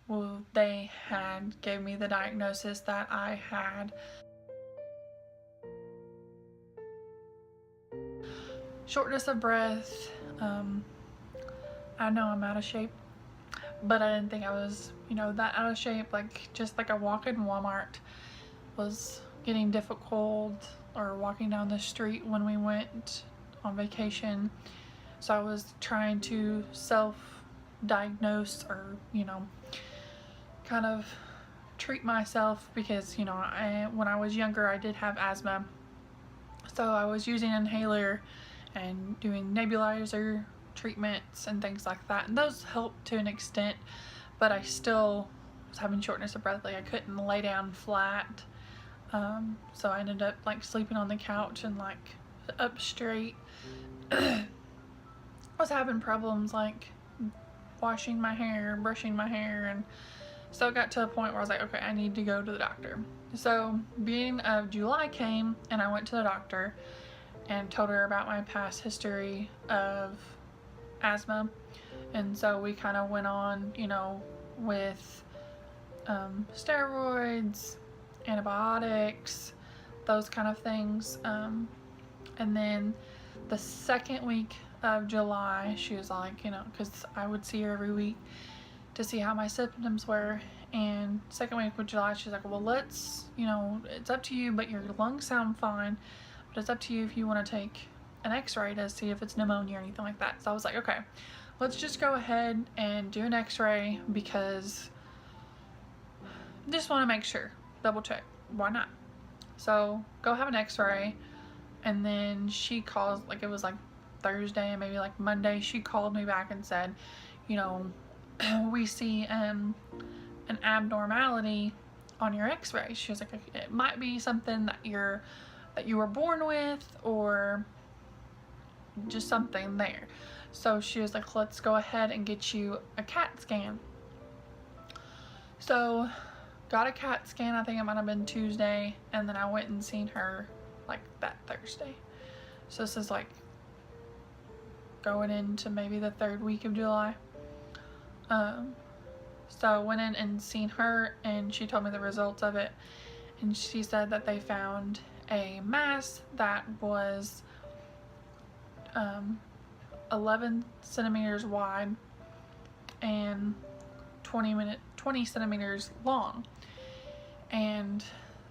well, they had gave me the diagnosis that I had shortness of breath. I know I'm out of shape, but I didn't think I was, that out of shape. Like, just like a walk in Walmart was getting difficult, or walking down the street when we went on vacation. So I was trying to self-diagnose, or, kind of treat myself, because, when I was younger, I did have asthma. So I was using an inhaler and doing nebulizer treatments and things like that, and those helped to an extent, but I still was having shortness of breath. Like, I couldn't lay down flat, so I ended up like sleeping on the couch and like up straight. I was having problems like washing my hair, brushing my hair, and so it got to a point where I was like, okay, I need to go to the doctor. So beginning of July came, and I went to the doctor and told her about my past history of asthma. And so we kind of went on, with steroids, antibiotics, those kind of things. And then the second week of July, she was like, because I would see her every week to see how my symptoms were. And second week of July, she's like, well, let's, it's up to you, but your lungs sound fine, but it's up to you if you want to take an x-ray to see if it's pneumonia or anything like that. So I was like, okay, let's just go ahead and do an x-ray, because just want to make sure, double check, why not? So go have an x-ray. And then she calls, like, it was like Thursday and maybe like Monday, she called me back and said, we see an abnormality on your x-ray. She was like, it might be something that you were born with, or just something there. So she was like, let's go ahead and get you a CAT scan. So got a CAT scan, I think it might have been Tuesday, and then I went and seen her like that Thursday. So this is like going into maybe the third week of July. So I went in and seen her, and she told me the results of it, and she said that they found a mass that was 11 centimeters wide and 20 centimeters long, and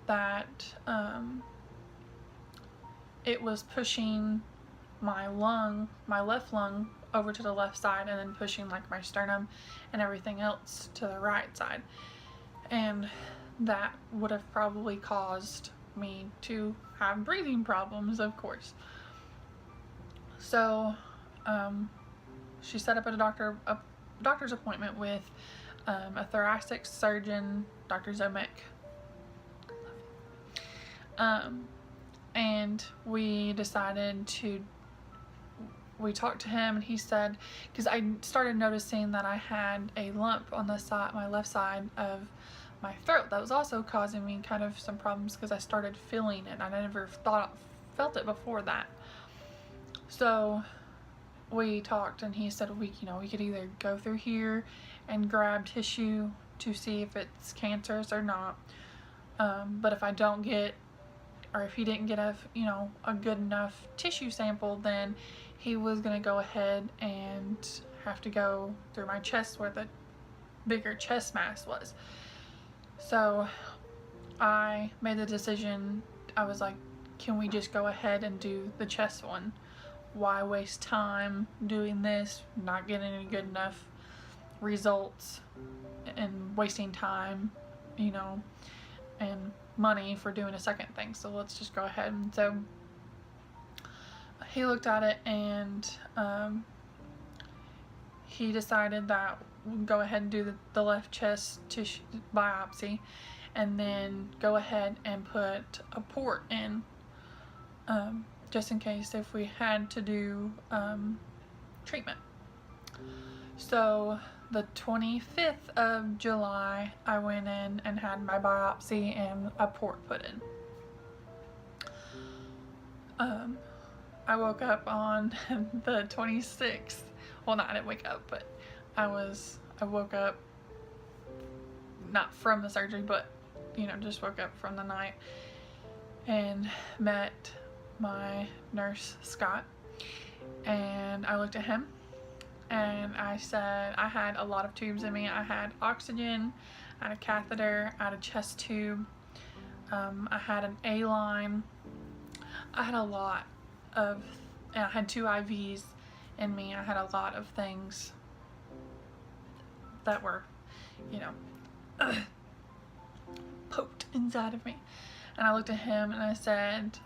that it was pushing my left lung over to the left side, and then pushing like my sternum and everything else to the right side. And that would have probably caused me to have breathing problems, of course. So she set up a doctor's appointment with a thoracic surgeon, Dr. Zomek. And we decided we talked to him, and he said, because I started noticing that I had a lump on the side, my left side of my throat, that was also causing me kind of some problems, because I started feeling it. I never felt it before that. So we talked, and he said we could either go through here and grab tissue to see if it's cancerous or not. But if I don't get, or if he didn't get a good enough tissue sample, then he was going to go ahead and have to go through my chest, where the bigger chest mass was. So I made the decision. I was like, can we just go ahead and do the chest one? Why waste time doing this, not getting any good enough results, and wasting time, and money for doing a second thing? So let's just go ahead. And so he looked at it, and he decided that we'll go ahead and do the left chest tissue biopsy, and then go ahead and put a port in, just in case if we had to do treatment. So the 25th of July, I went in and had my biopsy and a port put in. I woke up on the 26th. Well, I didn't wake up, but I woke up not from the surgery, but, you know, just woke up from the night and met my nurse, Scott, and I looked at him and I said I had a lot of tubes in me. I had oxygen, I had a catheter, I had a chest tube, I had an A line, I had a lot of, and I had 2 IVs in me. I had a lot of things that were, you know, poked inside of me. And I looked at him and I said,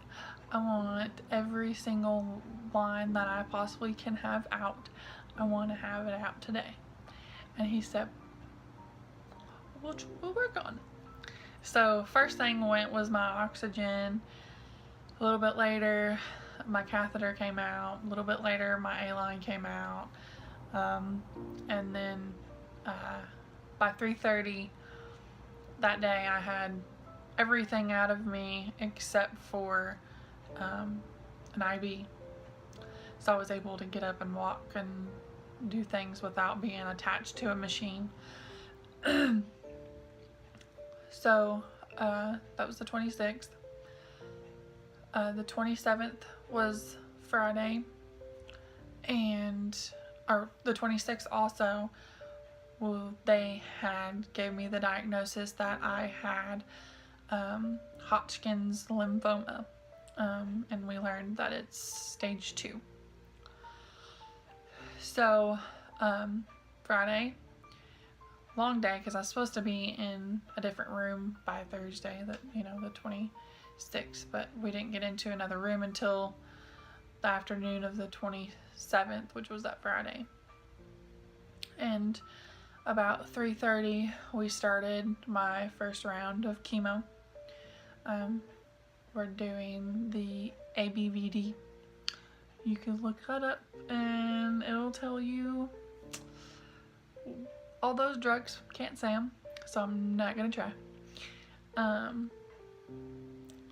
I want every single line that I possibly can have out. I want to have it out today. And he said, we'll work on it. So first thing went was my oxygen. A little bit later, my catheter came out. A little bit later, my A-line came out. And then by 3:30 that day, I had everything out of me except for an IV. So I was able to get up and walk and do things without being attached to a machine. So that was the 26th. The 27th was Friday, and or the 26th also, well, they gave me the diagnosis that I had Hodgkin's lymphoma, and we learned that it's stage 2. So Friday, long day, because I was supposed to be in a different room by Thursday, the 26th, but we didn't get into another room until the afternoon of the 27th, which was that Friday. And about 3:30 we started my first round of chemo. We're doing the ABVD. You can look that up and it'll tell you all those drugs. Can't say them, so I'm not gonna try.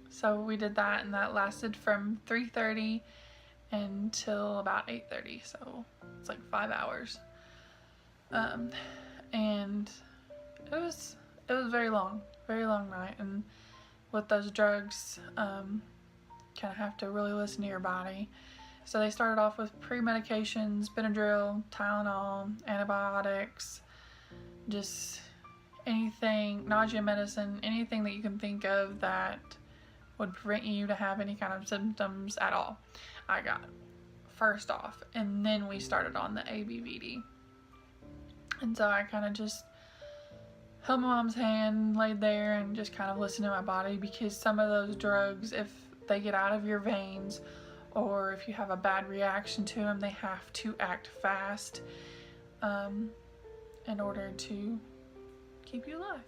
So we did that, and that lasted from 3:30 until about 8:30, so it's like 5 hours. And it was very long night, and with those drugs, kind of have to really listen to your body. So they started off with pre-medications, Benadryl, Tylenol, antibiotics, just anything, nausea medicine, anything that you can think of that would prevent you to have any kind of symptoms at all. I got first off, and then we started on the ABVD. And so I kind of just held my mom's hand, laid there, and just kind of listened to my body, because some of those drugs, if they get out of your veins or if you have a bad reaction to them, they have to act fast in order to keep you alive.